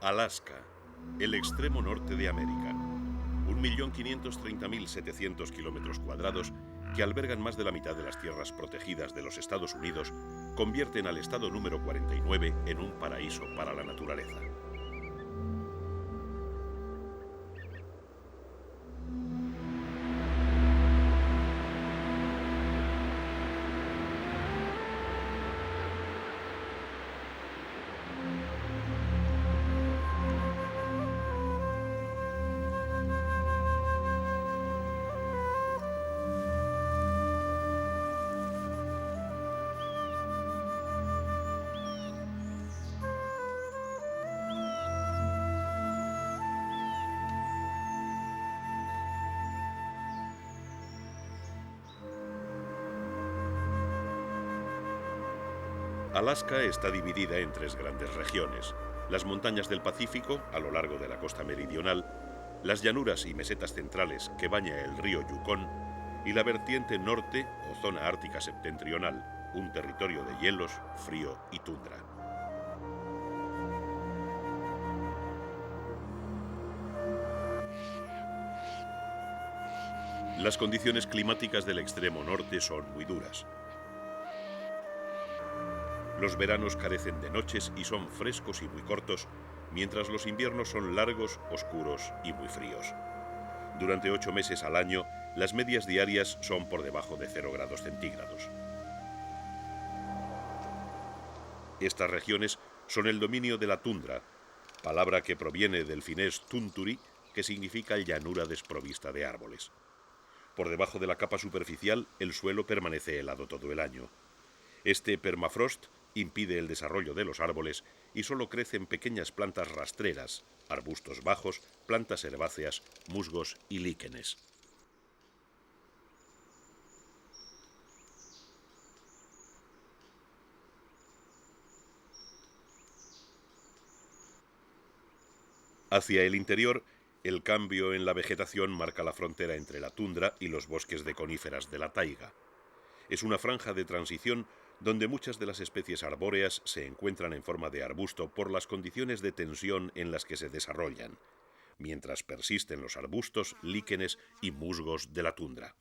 Alaska, el extremo norte de América. 1.530.700 kilómetros cuadrados que albergan más de la mitad de las tierras protegidas de los Estados Unidos, convierten al estado número 49 en un paraíso para la naturaleza. Alaska está dividida en tres grandes regiones: las montañas del Pacífico a lo largo de la costa meridional, las llanuras y mesetas centrales que baña el río Yukón y la vertiente norte o zona ártica septentrional, un territorio de hielos, frío y tundra. Las condiciones climáticas del extremo norte son muy duras. Los veranos carecen de noches y son frescos y muy cortos, mientras los inviernos son largos, oscuros y muy fríos. Durante 8 meses al año, las medias diarias son por debajo de 0 grados centígrados. Estas regiones son el dominio de la tundra, palabra que proviene del finés tunturi, que significa llanura desprovista de árboles. Por debajo de la capa superficial, el suelo permanece helado todo el año. Este permafrost impide el desarrollo de los árboles y solo crecen pequeñas plantas rastreras, arbustos bajos, plantas herbáceas, musgos y líquenes. Hacia el interior, el cambio en la vegetación marca la frontera entre la tundra y los bosques de coníferas de la taiga. Es una franja de transición donde muchas de las especies arbóreas se encuentran en forma de arbusto por las condiciones de tensión en las que se desarrollan, mientras persisten los arbustos, líquenes y musgos de la tundra.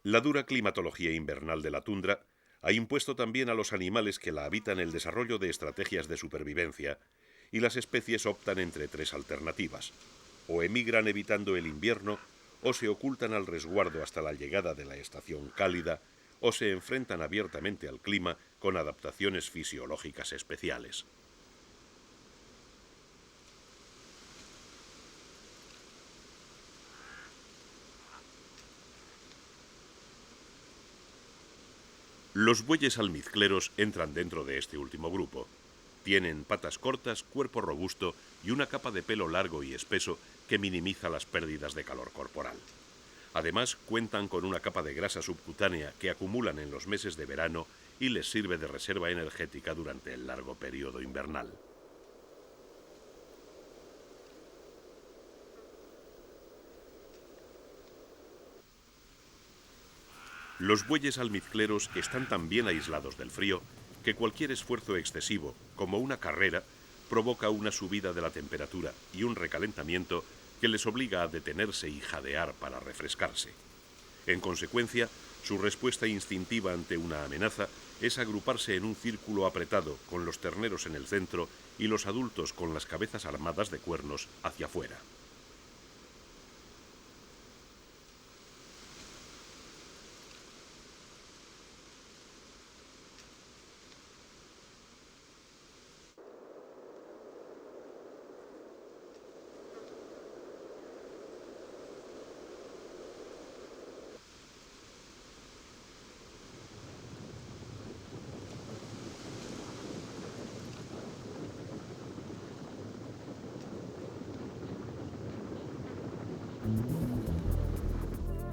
La dura climatología invernal de la tundra ha impuesto también a los animales que la habitan el desarrollo de estrategias de supervivencia, y las especies optan entre 3 alternativas: o emigran evitando el invierno, o se ocultan al resguardo hasta la llegada de la estación cálida, o se enfrentan abiertamente al clima con adaptaciones fisiológicas especiales. Los bueyes almizcleros entran dentro de este último grupo. Tienen patas cortas, cuerpo robusto y una capa de pelo largo y espeso que minimiza las pérdidas de calor corporal. Además, cuentan con una capa de grasa subcutánea que acumulan en los meses de verano y les sirve de reserva energética durante el largo periodo invernal. Los bueyes almizcleros están tan bien aislados del frío que cualquier esfuerzo excesivo, como una carrera, provoca una subida de la temperatura y un recalentamiento que les obliga a detenerse y jadear para refrescarse. En consecuencia, su respuesta instintiva ante una amenaza es agruparse en un círculo apretado, con los terneros en el centro y los adultos con las cabezas armadas de cuernos hacia afuera.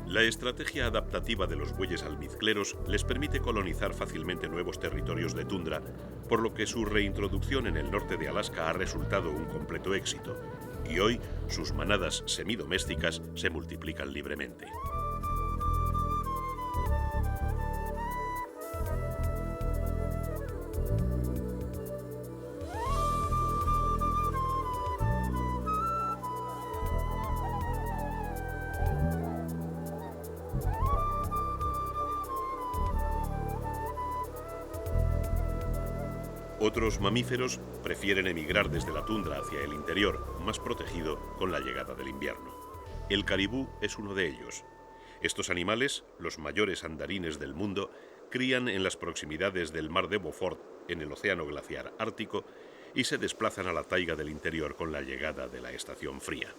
La estrategia adaptativa de los bueyes almizcleros les permite colonizar fácilmente nuevos territorios de tundra, por lo que su reintroducción en el norte de Alaska ha resultado un completo éxito, y hoy sus manadas semidomésticas se multiplican libremente. Otros mamíferos prefieren emigrar desde la tundra hacia el interior, más protegido con la llegada del invierno. El caribú es uno de ellos. Estos animales, los mayores andarines del mundo, crían en las proximidades del mar de Beaufort, en el océano glaciar ártico, y se desplazan a la taiga del interior con la llegada de la estación fría.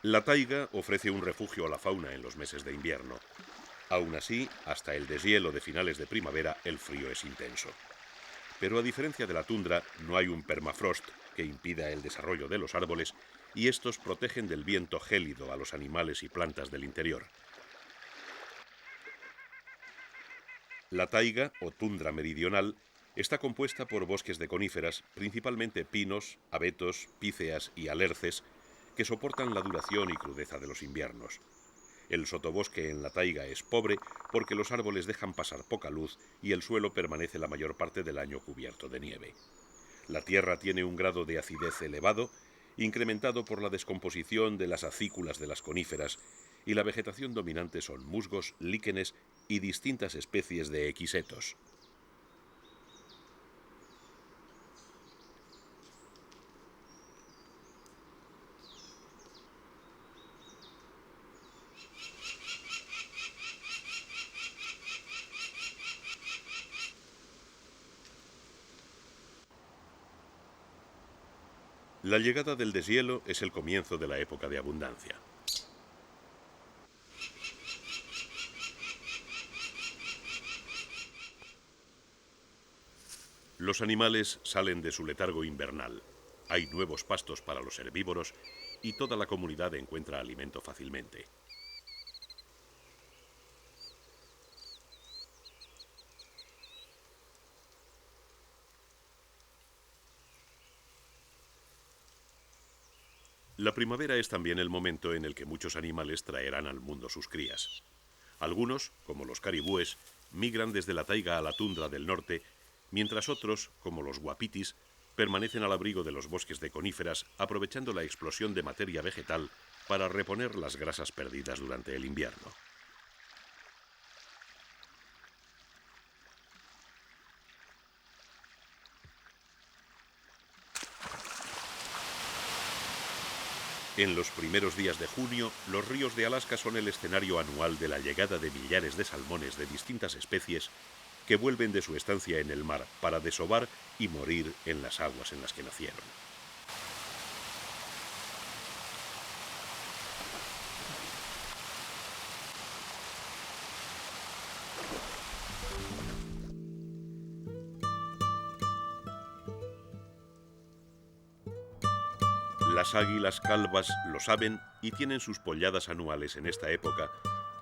La taiga ofrece un refugio a la fauna en los meses de invierno. Aún así, hasta el deshielo de finales de primavera, el frío es intenso. Pero a diferencia de la tundra, no hay un permafrost que impida el desarrollo de los árboles y estos protegen del viento gélido a los animales y plantas del interior. La taiga, o tundra meridional, está compuesta por bosques de coníferas, principalmente pinos, abetos, píceas y alerces, que soportan la duración y crudeza de los inviernos. El sotobosque en la taiga es pobre porque los árboles dejan pasar poca luz y el suelo permanece la mayor parte del año cubierto de nieve. La tierra tiene un grado de acidez elevado, incrementado por la descomposición de las acículas de las coníferas, y la vegetación dominante son musgos, líquenes y distintas especies de equisetos. La llegada del deshielo es el comienzo de la época de abundancia. Los animales salen de su letargo invernal. Hay nuevos pastos para los herbívoros y toda la comunidad encuentra alimento fácilmente. La primavera es también el momento en el que muchos animales traerán al mundo sus crías. Algunos, como los caribúes, migran desde la taiga a la tundra del norte, mientras otros, como los guapitis, permanecen al abrigo de los bosques de coníferas, aprovechando la explosión de materia vegetal para reponer las grasas perdidas durante el invierno. En los primeros días de junio, los ríos de Alaska son el escenario anual de la llegada de millares de salmones de distintas especies que vuelven de su estancia en el mar para desovar y morir en las aguas en las que nacieron. Las águilas calvas lo saben y tienen sus polladas anuales en esta época,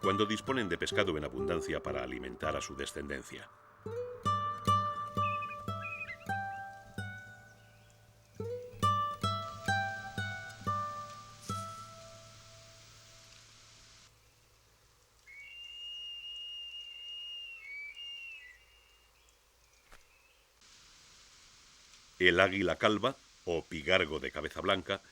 cuando disponen de pescado en abundancia para alimentar a su descendencia. El águila calva, o pigargo de cabeza blanca,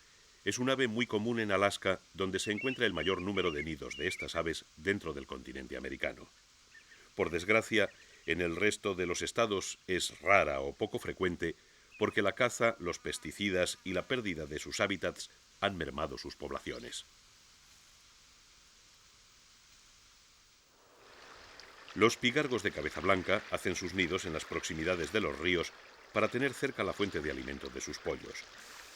es un ave muy común en Alaska, donde se encuentra el mayor número de nidos de estas aves dentro del continente americano. Por desgracia, en el resto de los estados es rara o poco frecuente porque la caza, los pesticidas y la pérdida de sus hábitats han mermado sus poblaciones. Los pigargos de cabeza blanca hacen sus nidos en las proximidades de los ríos para tener cerca la fuente de alimento de sus pollos.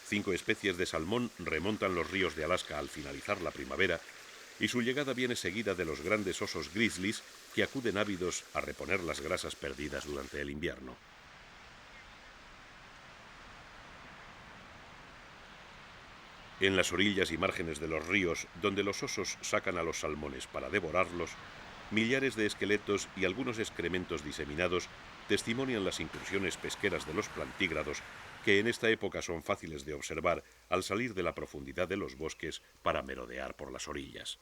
5 especies de salmón remontan los ríos de Alaska al finalizar la primavera y su llegada viene seguida de los grandes osos grizzlies que acuden ávidos a reponer las grasas perdidas durante el invierno. En las orillas y márgenes de los ríos, donde los osos sacan a los salmones para devorarlos, millares de esqueletos y algunos excrementos diseminados testimonian las incursiones pesqueras de los plantígrados, que en esta época son fáciles de observar al salir de la profundidad de los bosques para merodear por las orillas.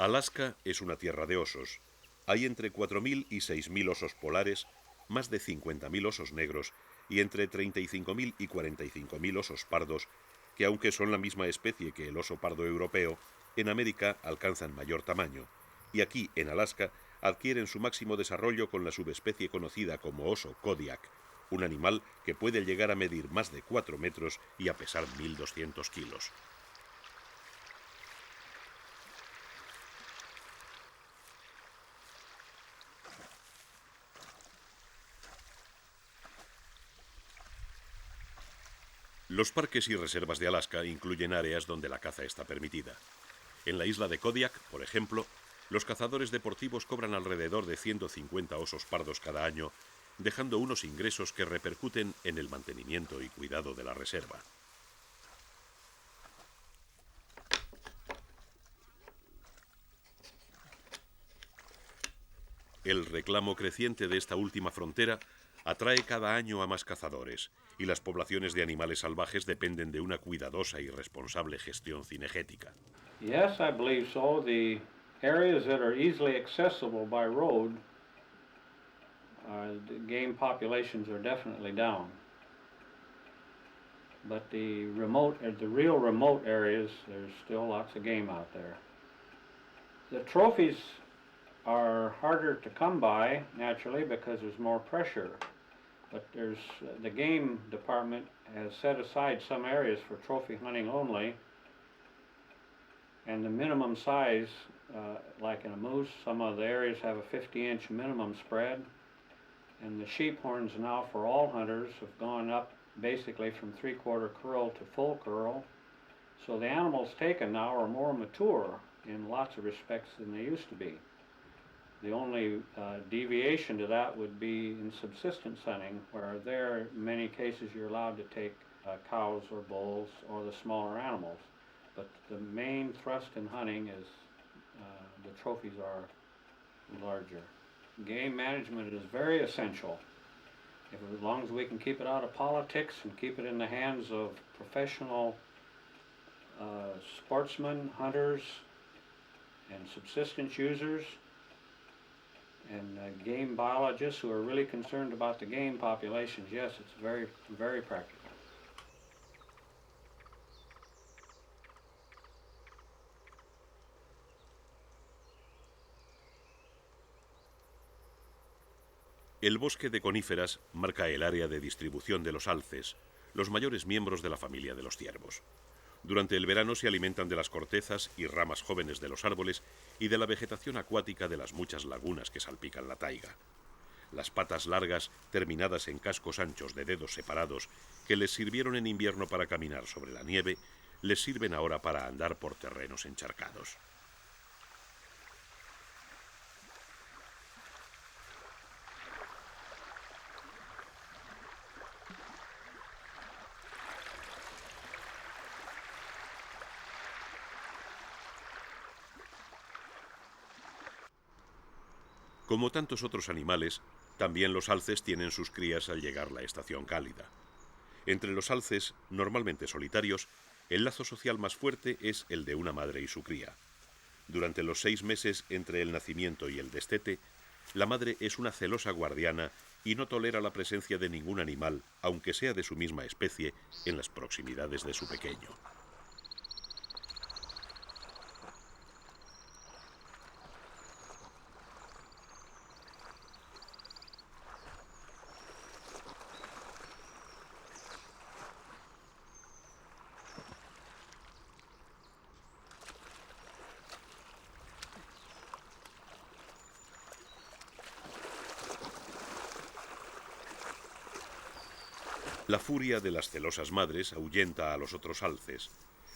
Alaska es una tierra de osos. Hay entre 4.000 y 6.000 osos polares, más de 50.000 osos negros y entre 35.000 y 45.000 osos pardos, que aunque son la misma especie que el oso pardo europeo, en América alcanzan mayor tamaño, y aquí, en Alaska, adquieren su máximo desarrollo con la subespecie conocida como oso Kodiak, un animal que puede llegar a medir más de 4 metros y a pesar 1.200 kilos. Los parques y reservas de Alaska incluyen áreas donde la caza está permitida. En la isla de Kodiak, por ejemplo, los cazadores deportivos cobran alrededor de 150 osos pardos cada año, dejando unos ingresos que repercuten en el mantenimiento y cuidado de la reserva. El reclamo creciente de esta última frontera atrae cada año a más cazadores, y las poblaciones de animales salvajes dependen de una cuidadosa y responsable gestión cinegética. Yes, I believe so. The areas that are easily accessible by road, the game populations are definitely down. But the real remote areas, there's still lots of game out there. The trophies are harder to come by, naturally, because there's more pressure. But the game department has set aside some areas for trophy hunting only, and the minimum size, like in a moose, some of the areas have a 50-inch minimum spread, and the sheep horns now for all hunters have gone up basically from 3/4 curl to full curl. So the animals taken now are more mature in lots of respects than they used to be. The only deviation to that would be in subsistence hunting, where there, in many cases, you're allowed to take cows or bulls or the smaller animals. But the main thrust in hunting is the trophies are larger. Game management is very essential. As long as we can keep it out of politics and keep it in the hands of professional sportsmen, hunters, and subsistence users, and game biologists who are really concerned about the game populations, yes, it's very, very practical. El bosque de coníferas marca el área de distribución de los alces, los mayores miembros de la familia de los ciervos. Durante el verano se alimentan de las cortezas y ramas jóvenes de los árboles y de la vegetación acuática de las muchas lagunas que salpican la taiga. Las patas largas, terminadas en cascos anchos de dedos separados, que les sirvieron en invierno para caminar sobre la nieve, les sirven ahora para andar por terrenos encharcados. Como tantos otros animales, también los alces tienen sus crías al llegar la estación cálida. Entre los alces, normalmente solitarios, el lazo social más fuerte es el de una madre y su cría. Durante los 6 meses entre el nacimiento y el destete, la madre es una celosa guardiana y no tolera la presencia de ningún animal, aunque sea de su misma especie, en las proximidades de su pequeño. La furia de las celosas madres ahuyenta a los otros alces,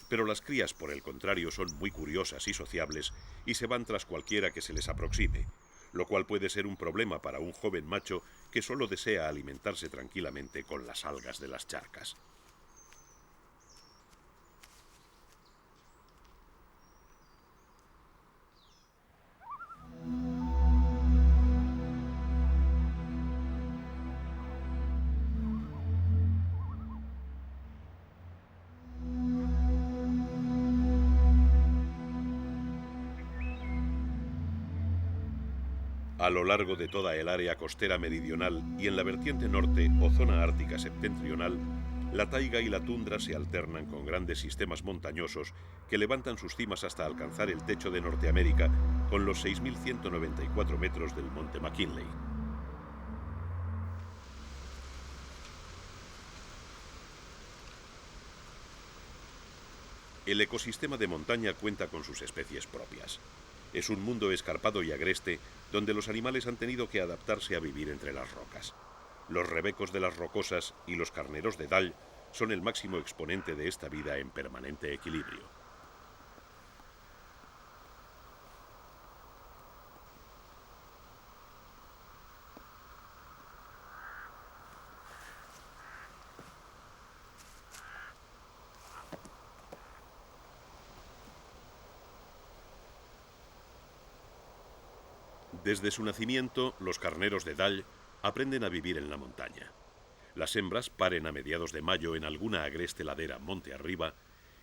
pero las crías, por el contrario, son muy curiosas y sociables y se van tras cualquiera que se les aproxime, lo cual puede ser un problema para un joven macho que solo desea alimentarse tranquilamente con las algas de las charcas. A lo largo de toda el área costera meridional y en la vertiente norte o zona ártica septentrional, la taiga y la tundra se alternan con grandes sistemas montañosos que levantan sus cimas hasta alcanzar el techo de Norteamérica con los 6.194 metros del monte McKinley. El ecosistema de montaña cuenta con sus especies propias. Es un mundo escarpado y agreste donde los animales han tenido que adaptarse a vivir entre las rocas. Los rebecos de las rocosas y los carneros de Dall son el máximo exponente de esta vida en permanente equilibrio. Desde su nacimiento, los carneros de Dall aprenden a vivir en la montaña. Las hembras paren a mediados de mayo en alguna agreste ladera monte arriba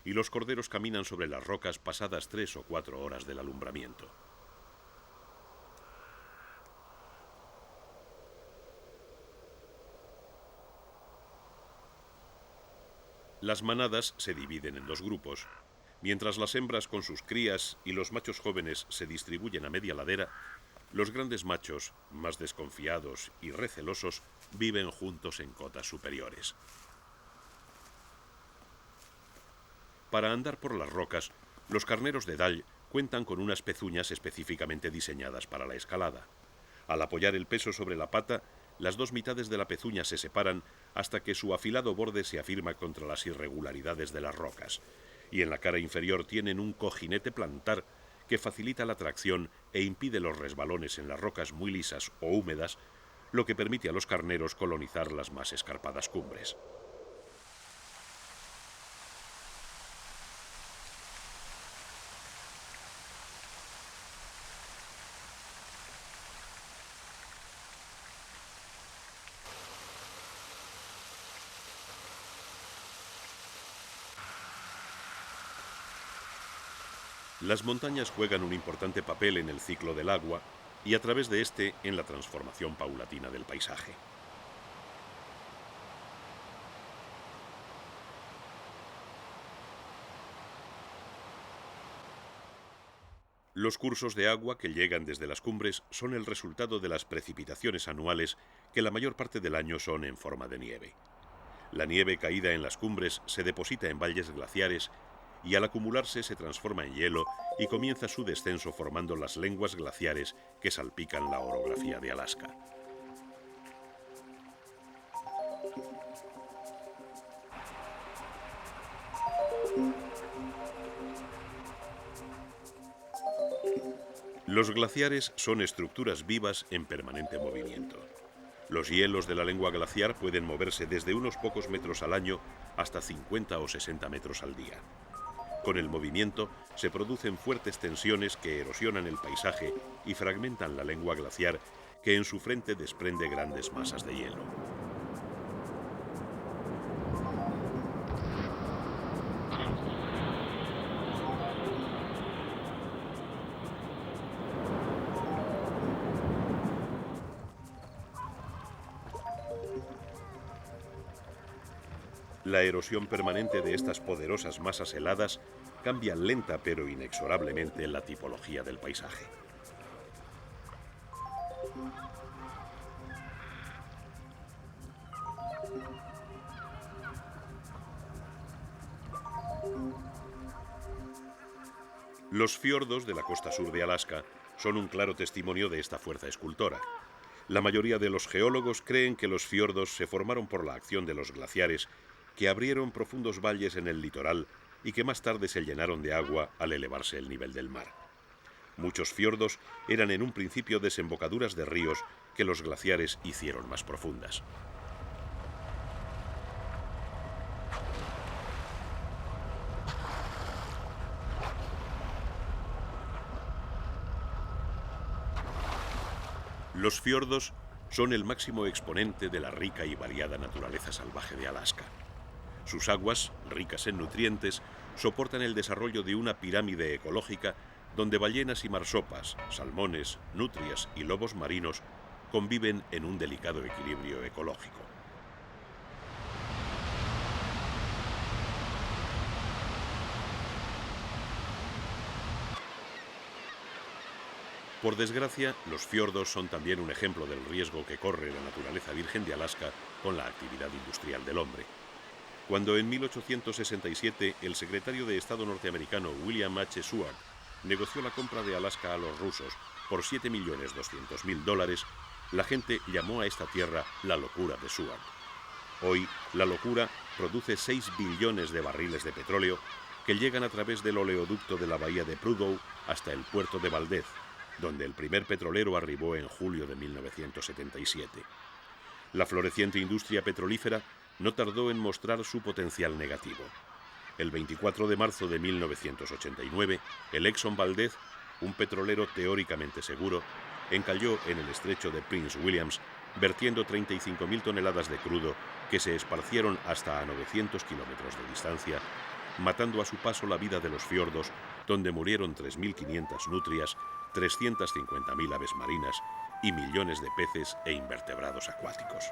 y los corderos caminan sobre las rocas pasadas 3 o 4 horas del alumbramiento. Las manadas se dividen en 2 grupos. Mientras las hembras con sus crías y los machos jóvenes se distribuyen a media ladera, los grandes machos, más desconfiados y recelosos, viven juntos en cotas superiores. Para andar por las rocas, los carneros de Dall cuentan con unas pezuñas específicamente diseñadas para la escalada. Al apoyar el peso sobre la pata, las 2 mitades de la pezuña se separan hasta que su afilado borde se afirma contra las irregularidades de las rocas, y en la cara inferior tienen un cojinete plantar que facilita la tracción e impide los resbalones en las rocas muy lisas o húmedas, lo que permite a los carneros colonizar las más escarpadas cumbres. Las montañas juegan un importante papel en el ciclo del agua y a través de este en la transformación paulatina del paisaje. Los cursos de agua que llegan desde las cumbres son el resultado de las precipitaciones anuales que la mayor parte del año son en forma de nieve. La nieve caída en las cumbres se deposita en valles glaciares y al acumularse se transforma en hielo y comienza su descenso formando las lenguas glaciares que salpican la orografía de Alaska. Los glaciares son estructuras vivas en permanente movimiento. Los hielos de la lengua glaciar pueden moverse desde unos pocos metros al año hasta 50 o 60 metros al día. Con el movimiento se producen fuertes tensiones que erosionan el paisaje y fragmentan la lengua glaciar que en su frente desprende grandes masas de hielo. La erosión permanente de estas poderosas masas heladas cambia lenta pero inexorablemente la tipología del paisaje. Los fiordos de la costa sur de Alaska son un claro testimonio de esta fuerza escultora. La mayoría de los geólogos creen que los fiordos se formaron por la acción de los glaciares que abrieron profundos valles en el litoral y que más tarde se llenaron de agua al elevarse el nivel del mar. Muchos fiordos eran en un principio desembocaduras de ríos que los glaciares hicieron más profundas. Los fiordos son el máximo exponente de la rica y variada naturaleza salvaje de Alaska. Sus aguas, ricas en nutrientes, soportan el desarrollo de una pirámide ecológica donde ballenas y marsopas, salmones, nutrias y lobos marinos conviven en un delicado equilibrio ecológico. Por desgracia, los fiordos son también un ejemplo del riesgo que corre la naturaleza virgen de Alaska con la actividad industrial del hombre. Cuando en 1867 el secretario de Estado norteamericano William H. Seward negoció la compra de Alaska a los rusos por $7.200.000, la gente llamó a esta tierra la locura de Seward. Hoy, la locura produce 6 billones de barriles de petróleo que llegan a través del oleoducto de la bahía de Prudhoe hasta el puerto de Valdez, donde el primer petrolero arribó en julio de 1977. La floreciente industria petrolífera no tardó en mostrar su potencial negativo. El 24 de marzo de 1989, el Exxon Valdez, un petrolero teóricamente seguro, encalló en el estrecho de Prince William, vertiendo 35.000 toneladas de crudo que se esparcieron hasta a 900 kilómetros de distancia, matando a su paso la vida de los fiordos, donde murieron 3.500 nutrias, 350.000 aves marinas y millones de peces e invertebrados acuáticos.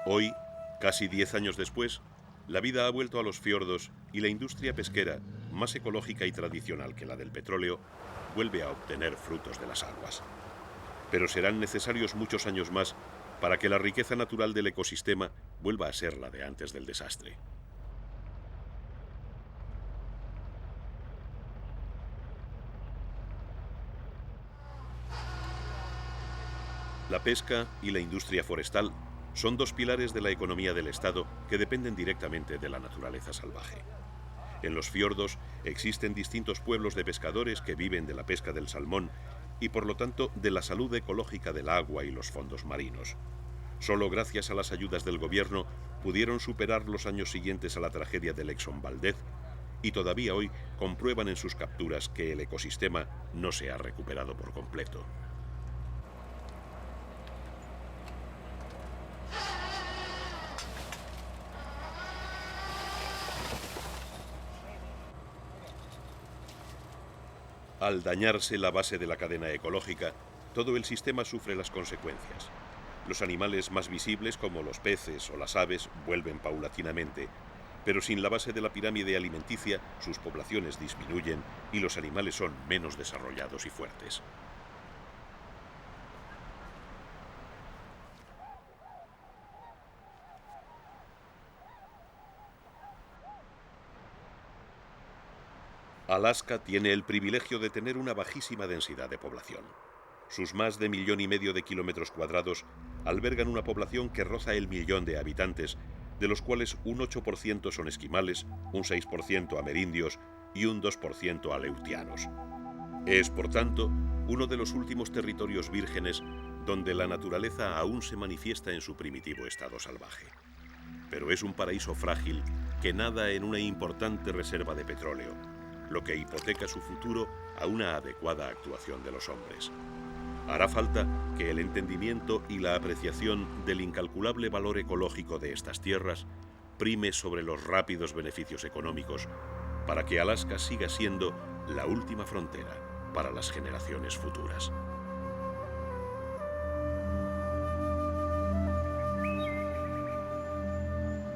Hoy, casi 10 años después, la vida ha vuelto a los fiordos y la industria pesquera, más ecológica y tradicional que la del petróleo, vuelve a obtener frutos de las aguas. Pero serán necesarios muchos años más para que la riqueza natural del ecosistema vuelva a ser la de antes del desastre. La pesca y la industria forestal son dos pilares de la economía del Estado que dependen directamente de la naturaleza salvaje. En los fiordos existen distintos pueblos de pescadores que viven de la pesca del salmón y por lo tanto de la salud ecológica del agua y los fondos marinos. Solo gracias a las ayudas del gobierno pudieron superar los años siguientes a la tragedia del Exxon Valdez y todavía hoy comprueban en sus capturas que el ecosistema no se ha recuperado por completo. Al dañarse la base de la cadena ecológica, todo el sistema sufre las consecuencias. Los animales más visibles, como los peces o las aves, vuelven paulatinamente, pero sin la base de la pirámide alimenticia, sus poblaciones disminuyen y los animales son menos desarrollados y fuertes. Alaska tiene el privilegio de tener una bajísima densidad de población. Sus más de 1,5 millones de kilómetros cuadrados albergan una población que roza el 1.000.000 de habitantes, de los cuales un 8% son esquimales, un 6% amerindios y un 2% aleutianos. Es, por tanto, uno de los últimos territorios vírgenes donde la naturaleza aún se manifiesta en su primitivo estado salvaje. Pero es un paraíso frágil que nada en una importante reserva de petróleo, lo que hipoteca su futuro a una adecuada actuación de los hombres. Hará falta que el entendimiento y la apreciación del incalculable valor ecológico de estas tierras prime sobre los rápidos beneficios económicos para que Alaska siga siendo la última frontera para las generaciones futuras.